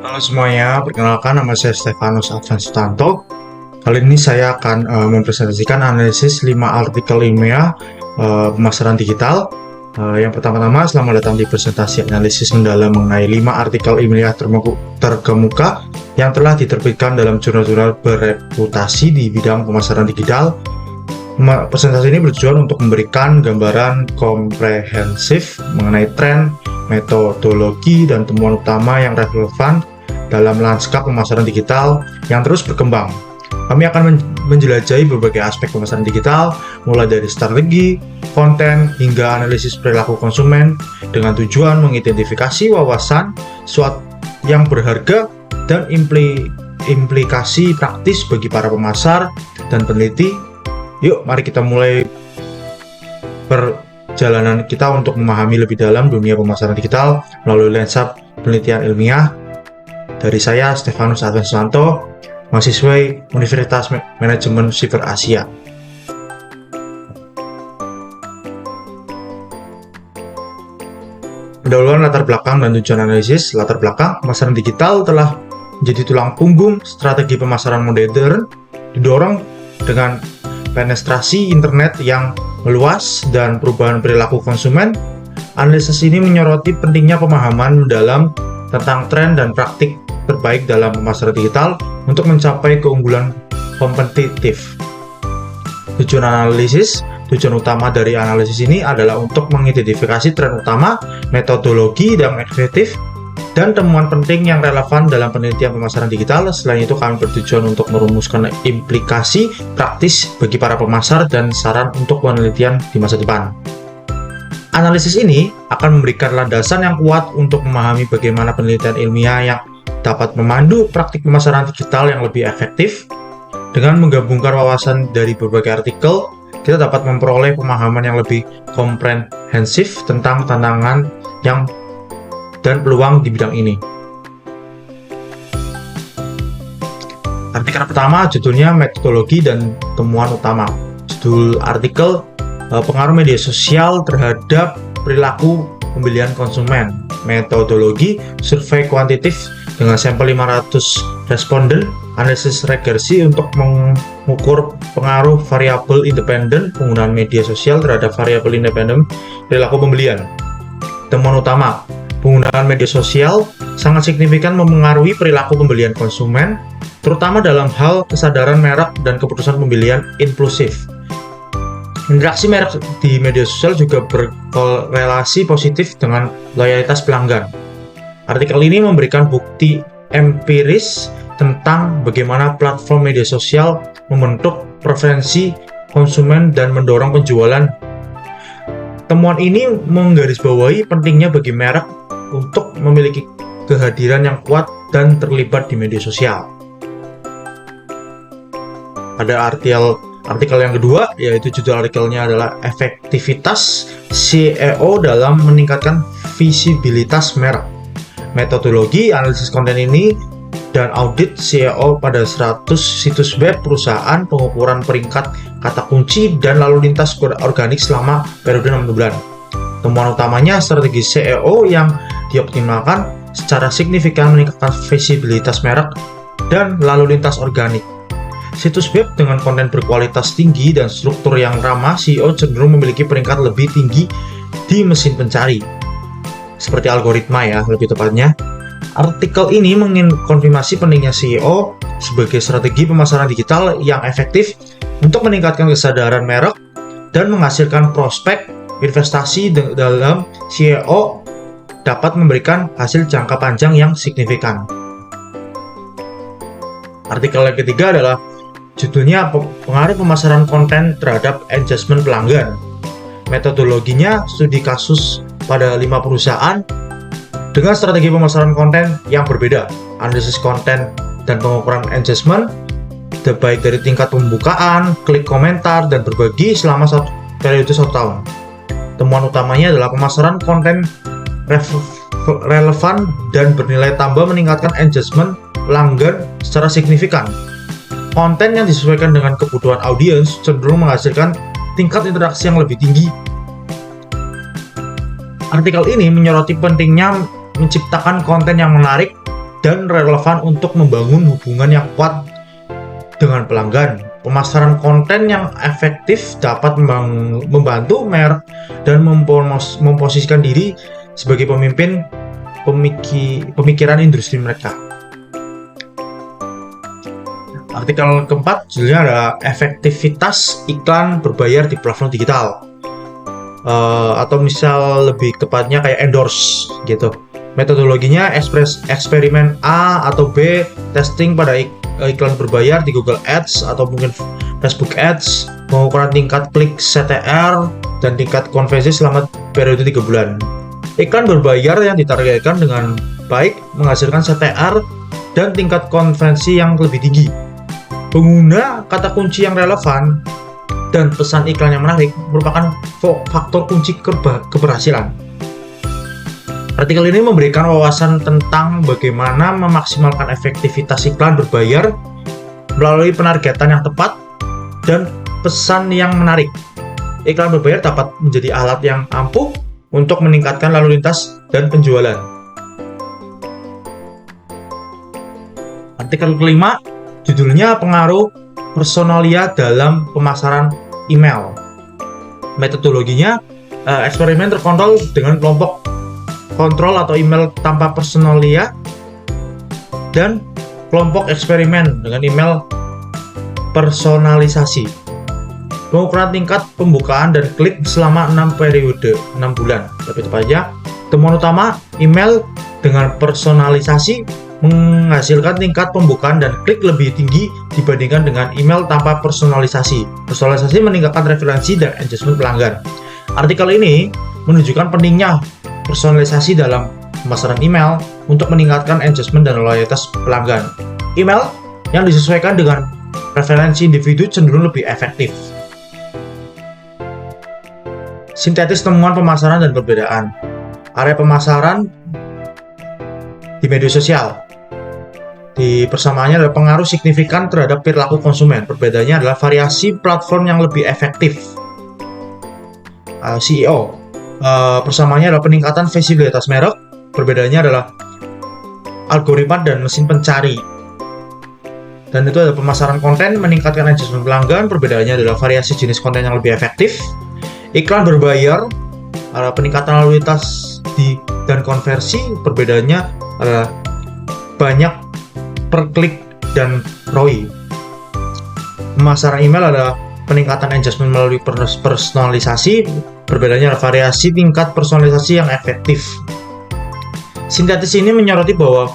Halo semuanya, perkenalkan nama saya Stefanus Advan Sutanto. Kali ini saya akan mempresentasikan analisis 5 artikel ilmiah pemasaran digital. Yang pertama-tama, selamat datang di presentasi analisis mendalam mengenai 5 artikel ilmiah terkemuka yang telah diterbitkan dalam jurnal-jurnal bereputasi di bidang pemasaran digital. Presentasi ini bertujuan untuk memberikan gambaran komprehensif mengenai tren, metodologi, dan temuan utama yang relevan dalam lanskap pemasaran digital yang terus berkembang. Kami akan menjelajahi berbagai aspek pemasaran digital, mulai dari strategi, konten, hingga analisis perilaku konsumen, dengan tujuan mengidentifikasi wawasan suatu yang berharga dan implikasi praktis bagi para pemasar dan peneliti. Yuk, mari kita mulai perjalanan kita untuk memahami lebih dalam dunia pemasaran digital melalui lensa penelitian ilmiah. Dari saya, Stefanus Advan Sutanto, mahasiswa Universitas Manajemen Silver Asia. Pendahuluan latar belakang dan tujuan analisis. Latar belakang, pemasaran digital telah menjadi tulang punggung strategi pemasaran modern, didorong dengan penetrasi internet yang meluas dan perubahan perilaku konsumen. Analisis ini menyoroti pentingnya pemahaman mendalam tentang tren dan praktik terbaik dalam pemasaran digital untuk mencapai keunggulan kompetitif. Tujuan utama dari analisis ini adalah untuk mengidentifikasi tren utama, metodologi yang efektif, dan temuan penting yang relevan dalam penelitian pemasaran digital. Selain itu, kami bertujuan untuk merumuskan implikasi praktis bagi para pemasar dan saran untuk penelitian di masa depan. Analisis ini akan memberikan landasan yang kuat untuk memahami bagaimana penelitian ilmiah yang dapat memandu praktik pemasaran digital yang lebih efektif. Dengan menggabungkan wawasan dari berbagai artikel, kita dapat memperoleh pemahaman yang lebih komprehensif tentang tantangan dan peluang di bidang ini. Artikel pertama judulnya metodologi dan temuan utama. Judul artikel pengaruh media sosial terhadap perilaku pembelian konsumen. Metodologi survei kuantitatif dengan sampel 500 responden, analisis regresi untuk mengukur pengaruh variabel independen penggunaan media sosial terhadap variabel independen perilaku pembelian. Temuan utama, penggunaan media sosial sangat signifikan memengaruhi perilaku pembelian konsumen, terutama dalam hal kesadaran merek dan keputusan pembelian impulsif. Interaksi merek di media sosial juga berkorelasi positif dengan loyalitas pelanggan. Artikel ini memberikan bukti empiris tentang bagaimana platform media sosial membentuk preferensi konsumen dan mendorong penjualan. Temuan ini menggarisbawahi pentingnya bagi merek untuk memiliki kehadiran yang kuat dan terlibat di media sosial. Pada artikel yang kedua, yaitu judul artikelnya adalah efektivitas SEO dalam meningkatkan visibilitas merek. Metodologi analisis konten ini dan audit SEO pada 100 situs web perusahaan, pengukuran peringkat kata kunci, dan lalu lintas organik selama periode 6 bulan. Temuan utamanya, strategi SEO yang dioptimalkan secara signifikan meningkatkan visibilitas merek dan lalu lintas organik. Situs web dengan konten berkualitas tinggi dan struktur yang ramah SEO cenderung memiliki peringkat lebih tinggi di mesin pencari. Seperti algoritma ya, lebih tepatnya. Artikel ini mengkonfirmasi pentingnya SEO sebagai strategi pemasaran digital yang efektif untuk meningkatkan kesadaran merek dan menghasilkan prospek investasi dalam SEO dapat memberikan hasil jangka panjang yang signifikan. Artikel yang ketiga adalah judulnya pengaruh pemasaran konten terhadap engagement pelanggan. Metodologinya studi kasus pada 5 perusahaan dengan strategi pemasaran konten yang berbeda, analisis konten dan pengukuran engagement, baik dari tingkat pembukaan, klik komentar, dan berbagi selama periode 1 tahun. Temuan utamanya adalah pemasaran konten relevan dan bernilai tambah meningkatkan engagement pelanggan secara signifikan. Konten yang disesuaikan dengan kebutuhan audiens cenderung menghasilkan tingkat interaksi yang lebih tinggi. Artikel ini menyoroti pentingnya menciptakan konten yang menarik dan relevan untuk membangun hubungan yang kuat dengan pelanggan. Pemasaran konten yang efektif dapat membantu merek dan memposisikan diri sebagai pemimpin pemikiran industri mereka. Artikel keempat judulnya adalah efektivitas iklan berbayar di platform digital, atau misal lebih tepatnya kayak endorse gitu. Metodologinya eksperimen A atau B, testing pada iklan berbayar di Google Ads atau mungkin Facebook Ads, pengukuran tingkat klik CTR dan tingkat konversi selama periode 3 bulan. Iklan berbayar yang ditargetkan dengan baik menghasilkan CTR dan tingkat konversi yang lebih tinggi. Pengguna kata kunci yang relevan dan pesan iklan yang menarik merupakan faktor kunci keberhasilan. Artikel ini memberikan wawasan tentang bagaimana memaksimalkan efektivitas iklan berbayar melalui penargetan yang tepat dan pesan yang menarik. Iklan berbayar dapat menjadi alat yang ampuh untuk meningkatkan lalu lintas dan penjualan. Artikel kelima judulnya pengaruh personalia dalam pemasaran email. Metodologinya eksperimen terkontrol dengan kelompok kontrol atau email tanpa personalia dan kelompok eksperimen dengan email personalisasi. Pengukuran tingkat pembukaan dan klik selama 6 bulan. Tapi tepatnya temuan utama email dengan personalisasi menghasilkan tingkat pembukaan dan klik lebih tinggi dibandingkan dengan email tanpa personalisasi. Personalisasi meningkatkan referensi dan engagement pelanggan. Artikel ini menunjukkan pentingnya personalisasi dalam pemasaran email untuk meningkatkan engagement dan loyalitas pelanggan. Email yang disesuaikan dengan preferensi individu cenderung lebih efektif. Sintetis temuan pemasaran dan perbedaan. Area pemasaran di media sosial. Di persamaannya adalah pengaruh signifikan terhadap perilaku konsumen. Perbedaannya adalah variasi platform yang lebih efektif. SEO. Persamaannya adalah peningkatan visibilitas merek. Perbedaannya adalah algoritma dan mesin pencari. Dan itu adalah pemasaran konten meningkatkan engagement pelanggan. Perbedaannya adalah variasi jenis konten yang lebih efektif. Iklan berbayar adalah peningkatan lalu lintas dan konversi. Perbedaannya adalah banyak per klik dan ROI. Pemasaran email adalah peningkatan engagement melalui personalisasi. Perbedaannya adalah variasi tingkat personalisasi yang efektif. Sintetis ini menyoroti bahwa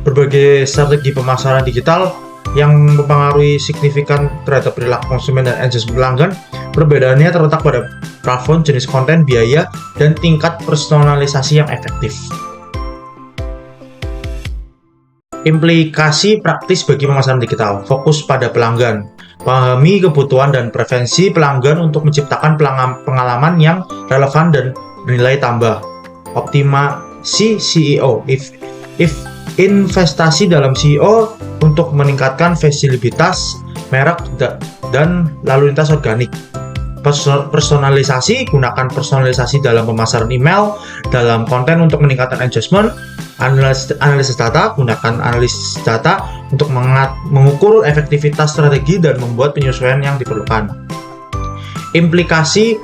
berbagai strategi pemasaran digital yang mempengaruhi signifikan terhadap perilaku konsumen dan engagement pelanggan. Perbedaannya terletak pada platform, jenis konten, biaya, dan tingkat personalisasi yang efektif. Implikasi praktis bagi pemasaran digital. Fokus pada pelanggan. Pahami kebutuhan dan preferensi pelanggan untuk menciptakan pengalaman yang relevan dan bernilai tambah. Optimasi SEO. Investasi dalam SEO untuk meningkatkan visibilitas merek dan lalu lintas organik. Personalisasi. Gunakan personalisasi dalam pemasaran email, dalam konten untuk meningkatkan engagement. Analisis data. Gunakan analisis data untuk mengukur efektivitas strategi dan membuat penyesuaian yang diperlukan. Implikasi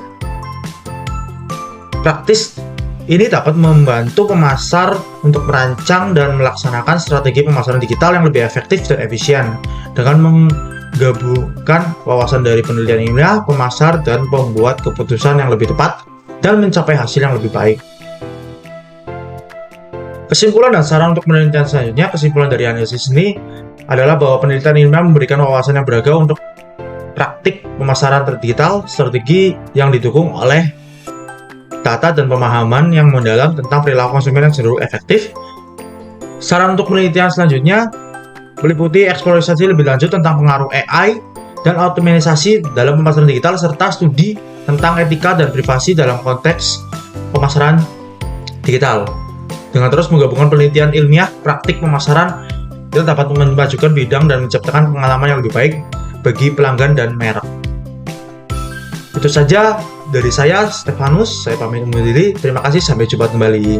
praktis ini dapat membantu pemasar untuk merancang dan melaksanakan strategi pemasaran digital yang lebih efektif dan efisien dengan menggabungkan wawasan dari penelitian ilmiah, pemasar, dan pembuat keputusan yang lebih tepat dan mencapai hasil yang lebih baik. Kesimpulan dan saran untuk penelitian selanjutnya. Kesimpulan dari analisis ini adalah bahwa penelitian ilmiah memberikan wawasan yang beragam untuk praktik pemasaran digital, strategi yang didukung oleh data dan pemahaman yang mendalam tentang perilaku konsumen yang cenderung efektif. Saran untuk penelitian selanjutnya meliputi eksplorasi lebih lanjut tentang pengaruh AI dan otomatisasi dalam pemasaran digital serta studi tentang etika dan privasi dalam konteks pemasaran digital. Dengan terus menggabungkan penelitian ilmiah, praktik pemasaran, kita dapat memajukan bidang dan menciptakan pengalaman yang lebih baik bagi pelanggan dan merek. Itu saja dari saya, Stefanus. Saya pamit undur diri. Terima kasih, sampai jumpa kembali.